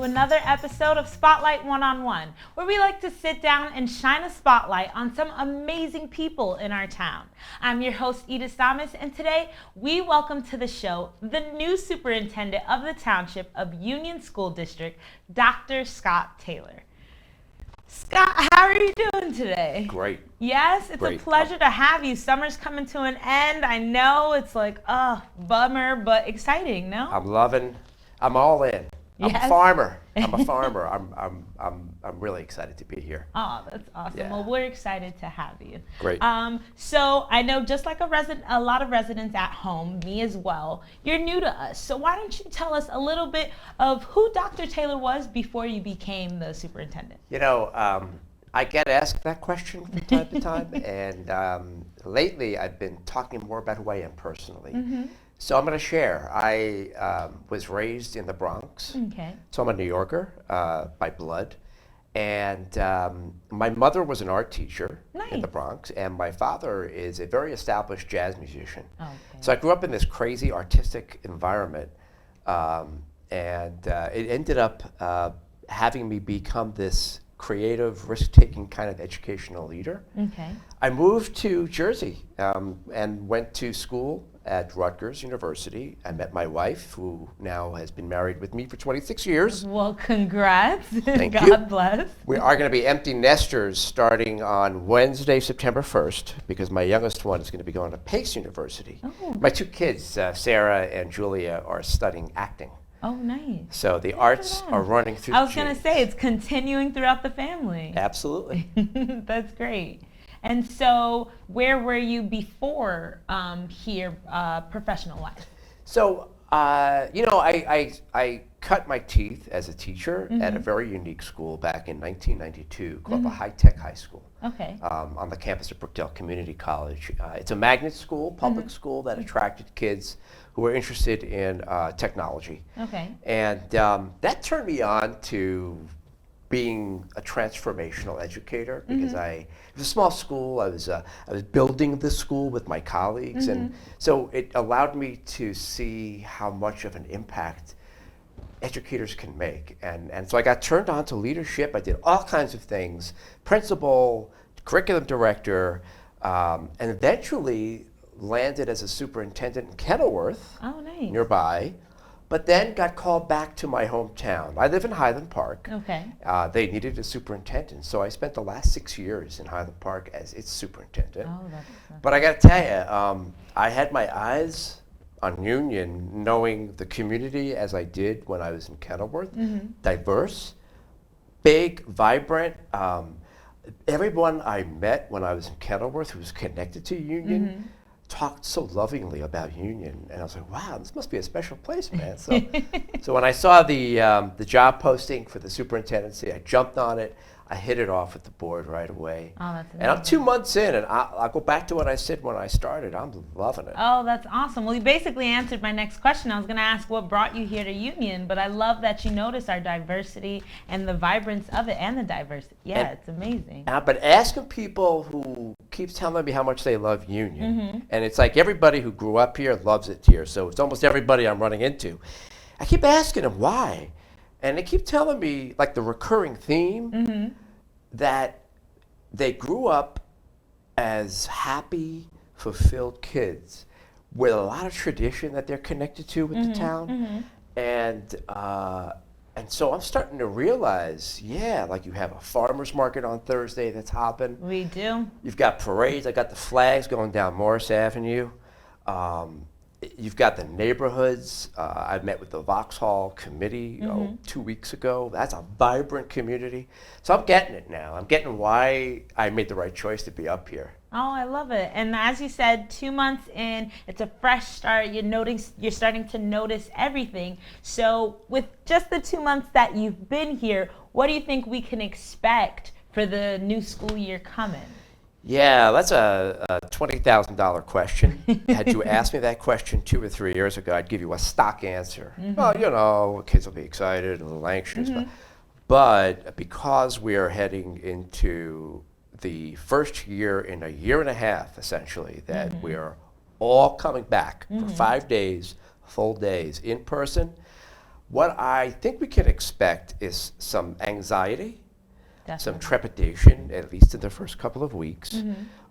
another episode of Spotlight One-on-One, where we like to sit down and shine a spotlight on some amazing people in our town. I'm your host, Edith Thomas, and today we welcome to the show the new superintendent of the Township of Union School District, Dr. Scott Taylor. Scott, how are you doing today? Great. Yes, it's Great. A pleasure to have you. Summer's coming to an end. I know it's like, bummer, but exciting, no? I'm all in. I'm Yes. a farmer. I'm really excited to be here. Oh, that's awesome. Yeah. Well, we're excited to have you. Great. So I know just like a lot of residents at home, me as well, you're new to us. So why don't you tell us a little bit of who Dr. Taylor was before you became the superintendent? You know, I get asked that question from time to time, and lately I've been talking more about who I am personally. Mm-hmm. So I'm going to share. I was raised in the Bronx, Okay. so I'm a New Yorker by blood. And my mother was an art teacher in the Nice. Bronx, and my father is a very established jazz musician. Okay. So I grew up in this crazy artistic environment, and it ended up having me become this creative, risk-taking kind of educational leader. Okay. I moved to Jersey and went to school at Rutgers University. I met my wife, who now has been married with me for 26 years. Well, congrats. Thank God you. bless. We are going to be empty nesters starting on Wednesday, September 1st, because my youngest one is going to be going to Pace University. Oh. My two kids, Sarah and Julia, are studying acting. Oh, nice. So the arts them. are running through I the was going to genes. say, it's continuing throughout the family. Absolutely. That's great. And so where were you before here, professional-wise? So, I cut my teeth as a teacher at a very unique school back in 1992 called the High Tech High School Okay. on the campus of Brookdale Community College. It's a magnet school, public school that attracted kids who were interested in technology. Okay. And that turned me on to being a transformational educator because it was a small school. I was building the school with my colleagues, and so it allowed me to see how much of an impact educators can make. And so I got turned on to leadership. I did all kinds of things: principal, curriculum director, and eventually landed as a superintendent in Kenilworth, Oh, nice. nearby. But then got called back to my hometown. I live in Highland Park. Okay. They needed a superintendent, so I spent the last 6 years in Highland Park as its superintendent. Oh, that's But I got to tell you, I had my eyes on Union, knowing the community as I did when I was in Kenilworth. Diverse, big, vibrant. Everyone I met when I was in Kenilworth who was connected to Union talked so lovingly about Union, and I was like, wow, this must be a special place, man. So when I saw the job posting for the superintendency, I jumped on it. I hit it off with the board right away. Oh, that's And I'm amazing. 2 months in, and I'll go back to what I said when I started. I'm loving it. Oh, that's awesome. Well, you basically answered my next question. I was going to ask what brought you here to Union, but I love that you notice our diversity and the vibrance of it and the diversity. Yeah, And- it's amazing. I've been asking people who keep telling me how much they love Union, and it's like everybody who grew up here loves it here, so it's almost everybody I'm running into. I keep asking them why, and they keep telling me, like the recurring theme, that they grew up as happy, fulfilled kids with a lot of tradition that they're connected to with the town, and so I'm starting to realize, like you have a farmer's market on Thursday that's hopping. We do. You've got parades. I got the flags going down Morris Avenue. You've got the neighborhoods. I met with the Vauxhall Committee 2 weeks ago. That's a vibrant community. So I'm getting it now. I'm getting why I made the right choice to be up here. Oh, I love it. And as you said, 2 months in, it's a fresh start. You're starting to notice everything. So with just the 2 months that you've been here, what do you think we can expect for the new school year coming? Yeah, that's a $20,000 question. Had you asked me that question 2 or 3 years ago, I'd give you a stock answer. Well, kids will be excited, a little anxious. But because we are heading into the first year in a year and a half, essentially, that we are all coming back for 5 days, full days, in person, What I think we can expect is some anxiety, some Definitely. trepidation, at least in the first couple of weeks,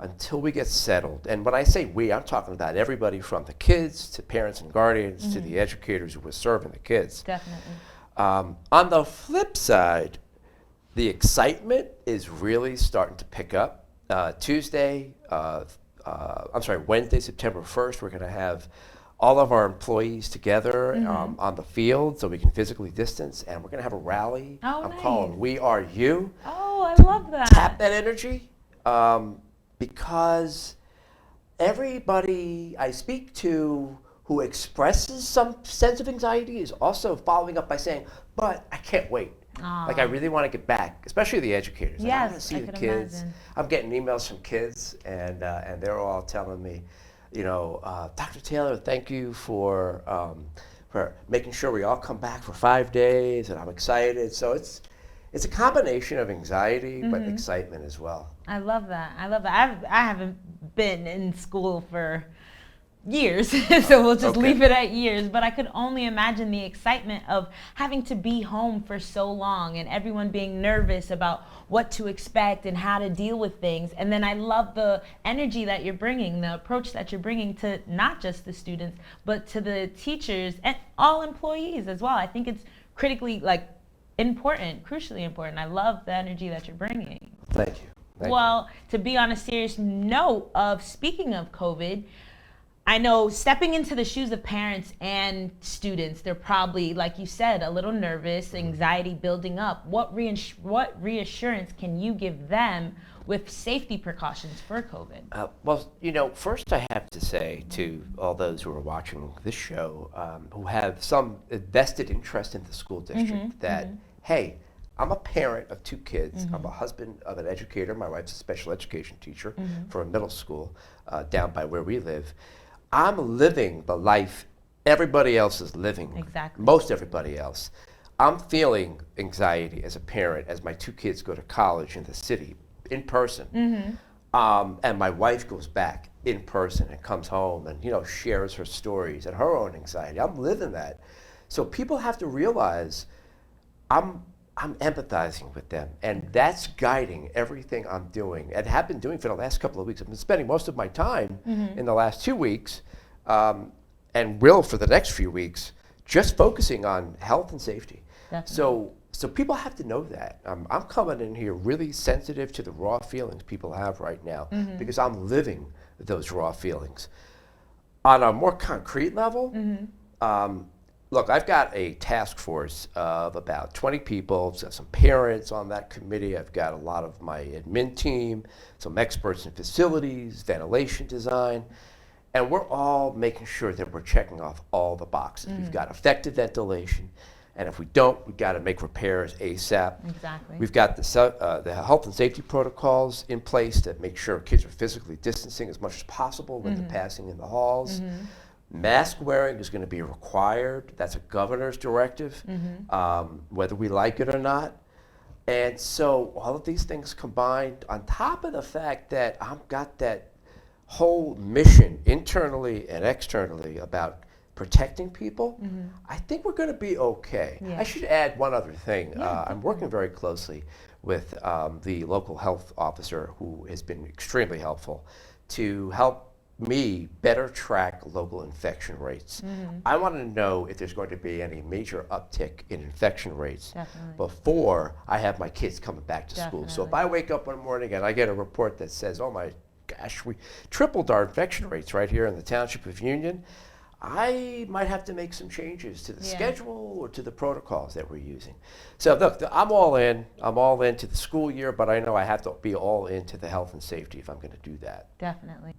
until we get settled. And when I say we, I'm talking about everybody from the kids to parents and guardians to the educators who are serving the kids. Definitely. On the flip side, the excitement is really starting to pick up. Wednesday, September 1st, we're going to have all of our employees together on the field so we can physically distance, and we're going to have a rally. Oh, I'm nice. calling We Are You. Oh, I love that. Tap that energy because everybody I speak to who expresses some sense of anxiety is also following up by saying, but I can't wait. Like, I really want to get back, especially the educators. Like, I want to Yes, see I the could kids. imagine. I'm getting emails from kids, and they're all telling me, Dr. Taylor, thank you for making sure we all come back for 5 days, and I'm excited. So it's a combination of anxiety, but excitement as well. I love that. I love that. I haven't been in school for years, so we'll just leave it at years. But I could only imagine the excitement of having to be home for so long and everyone being nervous about what to expect and how to deal with things. And then I love the energy that you're bringing, the approach that you're bringing to not just the students, but to the teachers and all employees as well. I think it's critically important, crucially important. I love the energy that you're bringing. Thank you. Well, to be on a serious note of speaking of COVID, I know stepping into the shoes of parents and students, they're probably, like you said, a little nervous, anxiety building up. What reassurance can you give them with safety precautions for COVID? First I have to say to all those who are watching this show who have some vested interest in the school district that, hey, I'm a parent of 2 kids. I'm a husband of an educator. My wife's a special education teacher for a middle school down by where we live. I'm living the life everybody else is living. Exactly. Most everybody else. I'm feeling anxiety as a parent as my 2 kids go to college in the city in person. And my wife goes back in person and comes home and shares her stories and her own anxiety. I'm living that. So people have to realize I'm empathizing with them, and that's guiding everything I'm doing and have been doing for the last couple of weeks. I've been spending most of my time in the last 2 weeks and will for the next few weeks just focusing on health and safety. Definitely. So people have to know that. I'm coming in here really sensitive to the raw feelings people have right now because I'm living those raw feelings. On a more concrete level, look, I've got a task force of about 20 people, so some parents on that committee. I've got a lot of my admin team, some experts in facilities, ventilation design, and we're all making sure that we're checking off all the boxes. We've got effective ventilation, and if we don't, we've got to make repairs ASAP. Exactly. We've got the health and safety protocols in place to make sure kids are physically distancing as much as possible when they're passing in the halls. Mask wearing is going to be required. That's a governor's directive, whether we like it or not. And so all of these things combined, on top of the fact that I've got that whole mission internally and externally about protecting people, I think we're going to be okay. Yeah. I should add one other thing. I'm working very closely with the local health officer who has been extremely helpful to help me better track local infection rates. I want to know if there's going to be any major uptick in infection rates before I have my kids coming back to school. So if I wake up one morning and I get a report that says, oh my gosh, we tripled our infection rates right here in the Township of Union, I might have to make some changes to the schedule or to the protocols that we're using. So look, I'm all in. I'm all into the school year, but I know I have to be all into the health and safety if I'm going to do that. Definitely.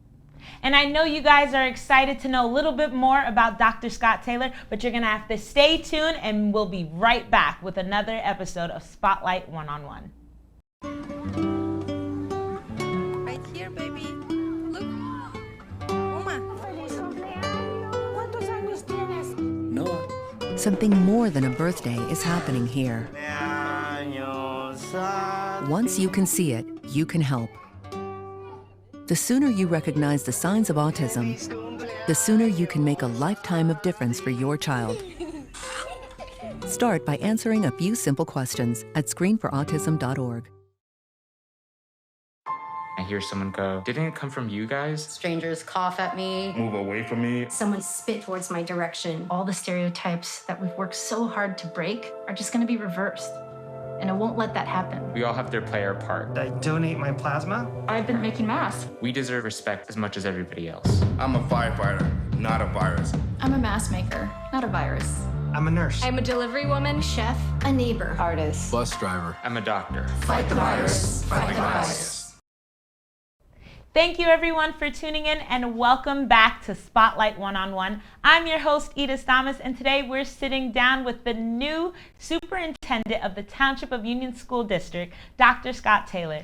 And I know you guys are excited to know a little bit more about Dr. Scott Taylor, but you're going to have to stay tuned, and we'll be right back with another episode of Spotlight One-on-One. Right here, baby. Look. Oma. Noah. Something more than a birthday is happening here. Once you can see it, you can help. The sooner you recognize the signs of autism, the sooner you can make a lifetime of difference for your child. Start by answering a few simple questions at screenforautism.org. I hear someone go, "Didn't it come from you guys?" Strangers cough at me. Move away from me. Someone spit towards my direction. All the stereotypes that we've worked so hard to break are just going to be reversed. And I won't let that happen. We all have to play our part. I donate my plasma. I've been making masks. We deserve respect as much as everybody else. I'm a firefighter, not a virus. I'm a mask maker, not a virus. I'm a nurse. I'm a delivery woman, chef, a neighbor, Artist. Bus driver. I'm a doctor. Fight the virus. Fight the virus. Thank you everyone for tuning in and welcome back to Spotlight One-on-One. I'm your host, Edith Thomas, and today we're sitting down with the new superintendent of the Township of Union School District, Dr. Scott Taylor.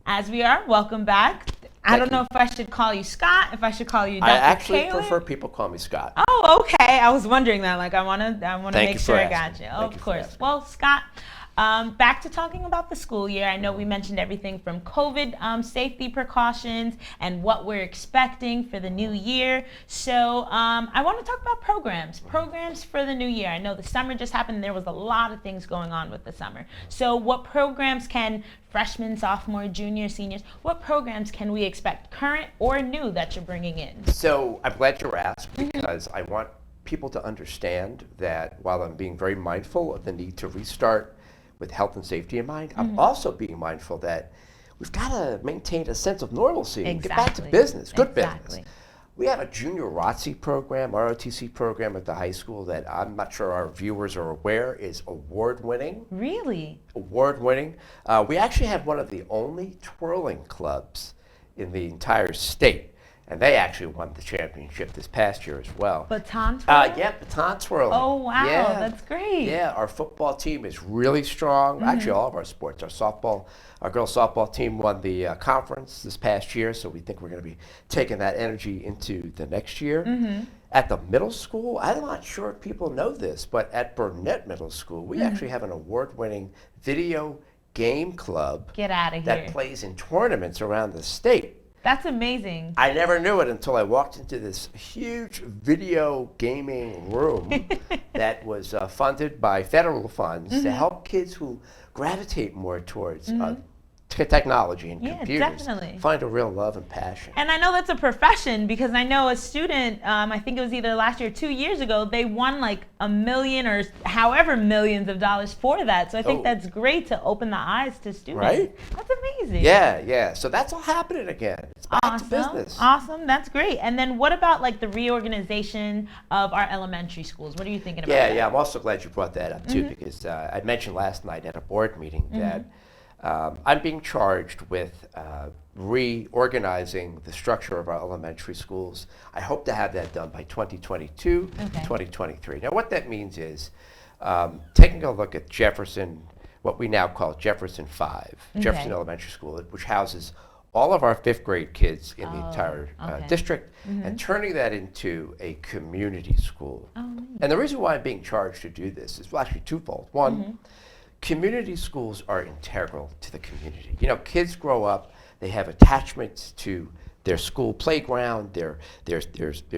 As we are, welcome back. I don't know if I should call you Scott, if I should call you Dr. I actually Taylor. prefer people call me Scott. Oh, okay. I was wondering that. Like, I want to make sure I got you. Thank Of you for course. asking. Well, Scott, back to talking about the school year. I know we mentioned everything from COVID safety precautions and what we're expecting for the new year. So I want to talk about programs for the new year. I know the summer just happened. And there was a lot of things going on with the summer. So what programs can freshmen, sophomore, junior, seniors, what programs can we expect, current or new, that you're bringing in? So I'm glad you asked because I want people to understand that while I'm being very mindful of the need to restart with health and safety in mind, I'm also being mindful that we've got to maintain a sense of normalcy and get back to business, good business. We have a junior ROTC program at the high school that I'm not sure our viewers are aware is award-winning. Really? Award-winning. We actually have one of the only twirling clubs in the entire state. And they actually won the championship this past year as well. Baton twirling? Yeah, baton twirling. Oh, wow, yeah. that's great. Yeah, our football team is really strong. Actually, all of our sports. Our girls softball team won the conference this past year, so we think we're going to be taking that energy into the next year. At the middle school, I'm not sure if people know this, but at Burnett Middle School, we actually have an award-winning video game club. Get out of that here. plays in tournaments around the state. That's amazing. I never knew it until I walked into this huge video gaming room that was funded by federal funds to help kids who gravitate more towards technology and computers find a real love and passion. And I know that's a profession because I know a student, I think it was either last year or 2 years ago, they won like $1 million or however millions of dollars for that. So I think that's great to open the eyes to students. Right? That's amazing. Yeah. So that's all happening again. It's back to business. Awesome. That's great. And then what about like the reorganization of our elementary schools? What are you thinking about that? Yeah. I'm also glad you brought that up too because I mentioned last night at a board meeting that I'm being charged with reorganizing the structure of our elementary schools. I hope to have that done by 2022, 2023. Now, what that means is taking a look at Jefferson, what we now call Jefferson 5, Jefferson Elementary School, which houses all of our fifth grade kids in the entire district, and turning that into a community school. And the reason why I'm being charged to do this is actually twofold. One, community schools are integral to the community. You know, kids grow up, they have attachments to their school playground, their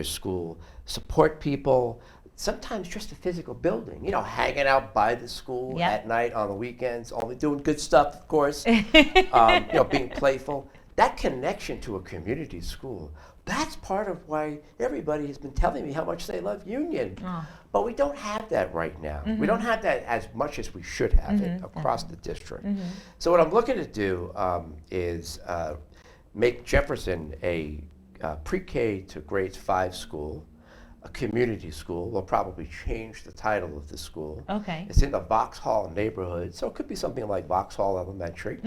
school support people, sometimes just a physical building, you know, hanging out by the school at night on the weekends, only doing good stuff, of course, you know, being playful. That connection to a community school, that's part of why everybody has been telling me how much they love Union. But we don't have that right now. We don't have that as much as we should have it across the district. So what I'm looking to do is make Jefferson a pre-K to grades 5 school, a community school. We'll probably change the title of the school. It's in the Vauxhall neighborhood, so it could be something like Vauxhall Elementary.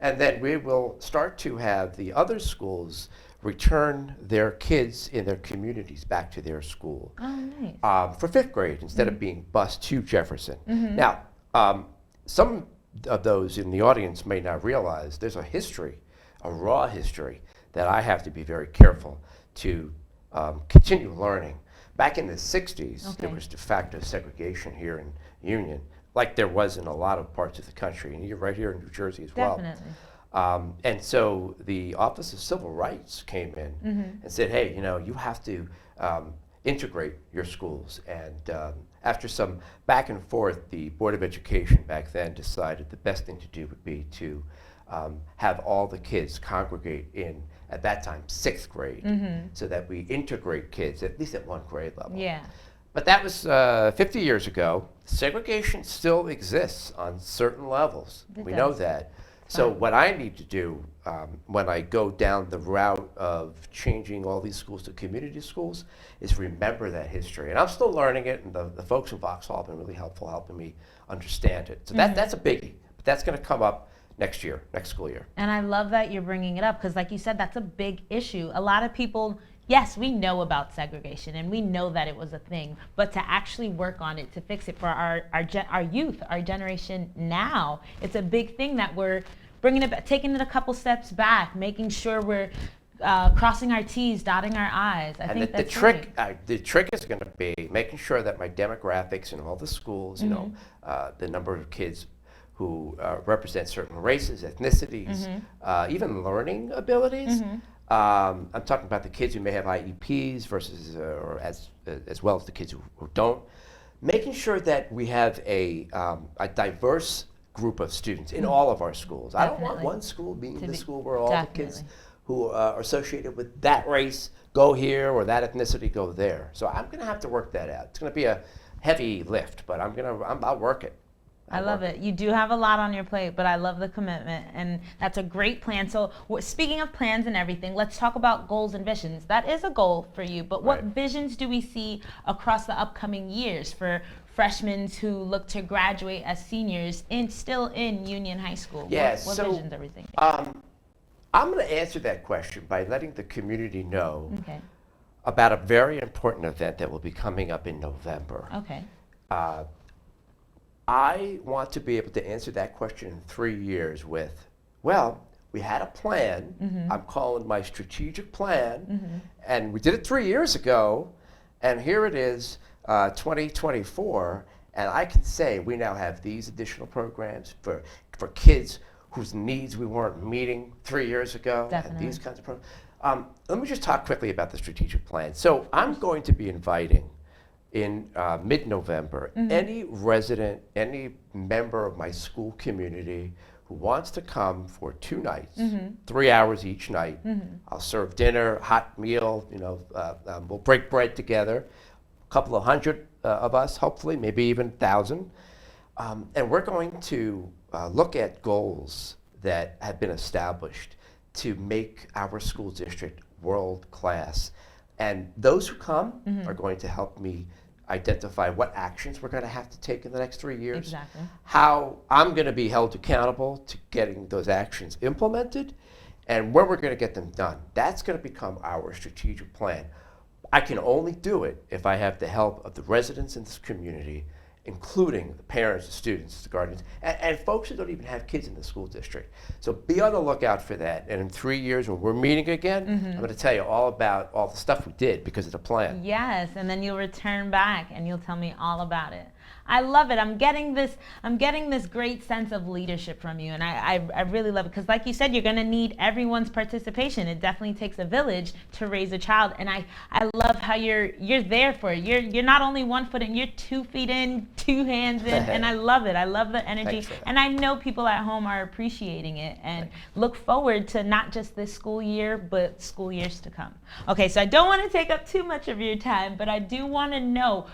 And then we will start to have the other schools return their kids in their communities back to their school for fifth grade instead of being bused to Jefferson. Now, some of those in the audience may not realize there's a history, a raw history, that I have to be very careful to continue learning. Back in the 60s, there was de facto segregation here in Union, like there was in a lot of parts of the country, and you're right here in New Jersey as well. And so the Office of Civil Rights came in and said, hey, you know, you have to integrate your schools and after some back and forth, the Board of Education back then decided the best thing to do would be to have all the kids congregate in, at that time, 6th grade, so that we integrate kids at least at 1 grade level. Yeah. But that was 50 years ago. Segregation still exists on certain levels. We know that. So what I need to do when I go down the route of changing all these schools to community schools is remember that history. And I'm still learning it, and the folks in Vauxhall have been really helpful helping me understand it. So that's a biggie. But that's going to come up next year, next school year. And I love that you're bringing it up because, like you said, that's a big issue. A lot of people, yes, we know about segregation and we know that it was a thing, but to actually work on it, to fix it for our youth, our generation now, it's a big thing that we're bringing it back, taking it a couple steps back, making sure we're crossing our T's, dotting our I's. I think that's the trick is going to be making sure that my demographics in all the schools, you know, the number of kids who represent certain races, ethnicities, even learning abilities. I'm talking about the kids who may have IEPs versus, or as well as the kids who don't. Making sure that we have a diverse group of students in all of our schools. Definitely. I don't want one school being the school where all Definitely. the kids who are associated with that race go here or that ethnicity go there. So I'm going to have to work that out. It's going to be a heavy lift, but I'll work it. I love it. You do have a lot on your plate, but I love the commitment, and that's a great plan. So speaking of plans and everything, let's talk about goals and visions. That is a goal for you, but what visions do we see across the upcoming years for freshmen who look to graduate as seniors still in Union High School? Yes. What visions are we thinking? I'm going to answer that question by letting the community know about a very important event that will be coming up in November. Okay. I want to be able to answer that question in 3 years with, well, we had a plan. I'm calling my strategic plan, and we did it 3 years ago, and here it is, 2024, and I can say we now have these additional programs for kids whose needs we weren't meeting 3 years ago. Definitely. And these kinds of programs. Let me just talk quickly about the strategic plan. So I'm going to be inviting in mid-November any resident, any member of my school community who wants to come for 2 nights, 3 hours each night. I'll serve dinner, hot meal, you know, we'll break bread together, a couple of hundred of us, hopefully, maybe even 1,000. And we're going to look at goals that have been established to make our school district world class. And those who come are going to help me identify what actions we're going to have to take in the next 3 years, Exactly. how I'm going to be held accountable to getting those actions implemented, and when we're going to get them done. That's going to become our strategic plan. I can only do it if I have the help of the residents in this community, including the parents, the students, the guardians, and folks who don't even have kids in the school district. So be on the lookout for that. And in 3 years, when we're meeting again, I'm going to tell you all about all the stuff we did because of the plan. Yes, and then you'll return back and you'll tell me all about it. I love it. I'm getting this great sense of leadership from you, and I really love it because, like you said, you're going to need everyone's participation. It definitely takes a village to raise a child, and I love how you're there for it. You're not only 1 foot in, you're 2 feet in, 2 hands in, and I love it. I love the energy, and I know people at home are appreciating it and look forward to not just this school year, but school years to come. Okay, so I don't want to take up too much of your time, but I do want to know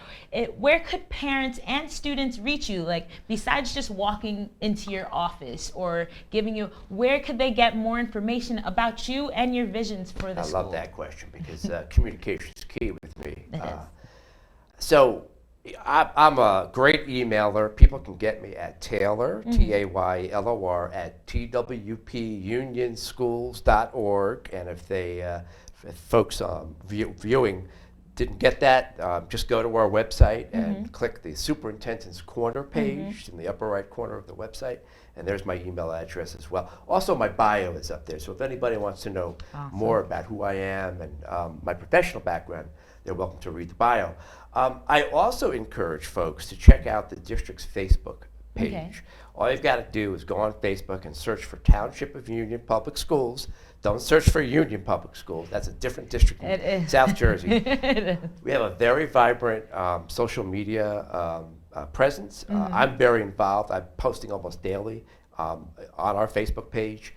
where could parents and students reach you, like besides just walking into your office or giving you, where could they get more information about you and your visions for the school? I love that question because communication is key with me. It is. So I'm a great emailer. People can get me at Taylor, Taylor, at twpunionschools.org. And if if folks viewing didn't get that, just go to our website and click the Superintendent's Corner page in the upper right corner of the website, and there's my email address as well. Also, my bio is up there, so if anybody wants to know more about who I am and my professional background, they're welcome to read the bio. I also encourage folks to check out the district's Facebook page. Okay. All you've got to do is go on Facebook and search for Township of Union Public Schools. Don't search for Union Public Schools. That's a different district It in is. South Jersey. It is. We have a very vibrant social media presence. I'm very involved. I'm posting almost daily on our Facebook page,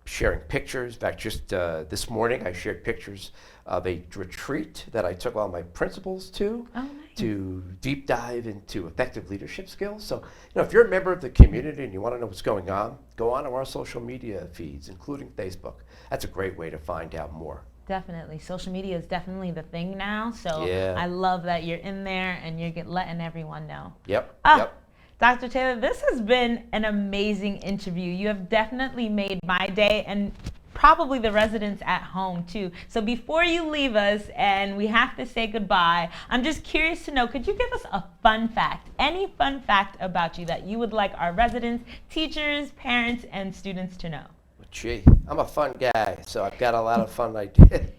sharing pictures. In fact, just this morning I shared pictures of a retreat that I took all my principals to. Oh, nice. To deep dive into effective leadership skills. So, if you're a member of the community and you want to know what's going on, go on to our social media feeds, including Facebook. That's a great way to find out more. Definitely. Social media is definitely the thing now. So Yeah. I love that you're in there and you're letting everyone know. Yep. Yep. Dr. Taylor, this has been an amazing interview. You have definitely made my day and probably the residents at home too. So before you leave us and we have to say goodbye, I'm just curious to know, could you give us a fun fact, any fun fact about you that you would like our residents, teachers, parents, and students to know? Gee, I'm a fun guy, so I've got a lot of fun ideas.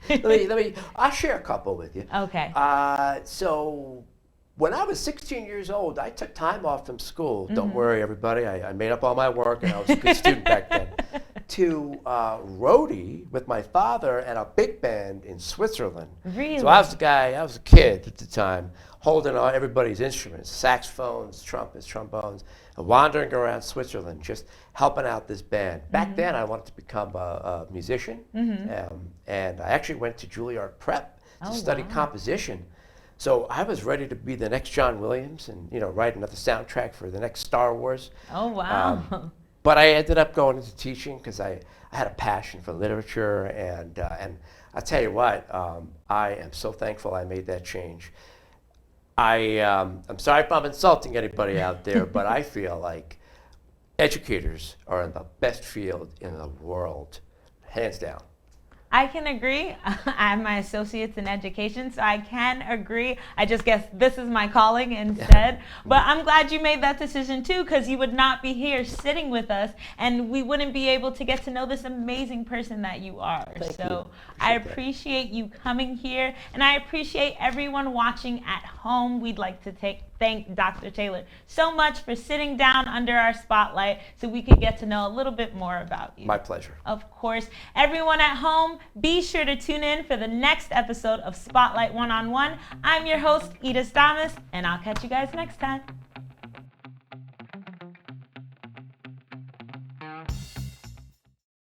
I'll share a couple with you. Okay. So when I was 16 years old, I took time off from school. Don't worry, everybody. I made up all my work, and I was a good student back then. To roadie with my father and a big band in Switzerland. Really? So I was a kid at the time, holding on everybody's instruments, saxophones, trumpets, trombones, and wandering around Switzerland, just helping out this band. Back then, I wanted to become a musician, and I actually went to Juilliard Prep to study composition. So I was ready to be the next John Williams and write another soundtrack for the next Star Wars. Oh, wow. But I ended up going into teaching because I had a passion for literature, and I'll tell you what, I am so thankful I made that change. I'm sorry if I'm insulting anybody out there, but I feel like educators are in the best field in the world, hands down. I can agree. I have my associates in education, so I can agree. I just guess this is my calling instead. But I'm glad you made that decision too, because you would not be here sitting with us, and we wouldn't be able to get to know this amazing person that you are. Thank so you. I Appreciate that. appreciate you coming here, and I appreciate everyone watching at home. We'd like to thank Dr. Taylor so much for sitting down under our spotlight so we could get to know a little bit more about you. My pleasure. Of course, everyone at home, be sure to tune in for the next episode of Spotlight One-on-One. I'm your host, Edith Damas, and I'll catch you guys next time.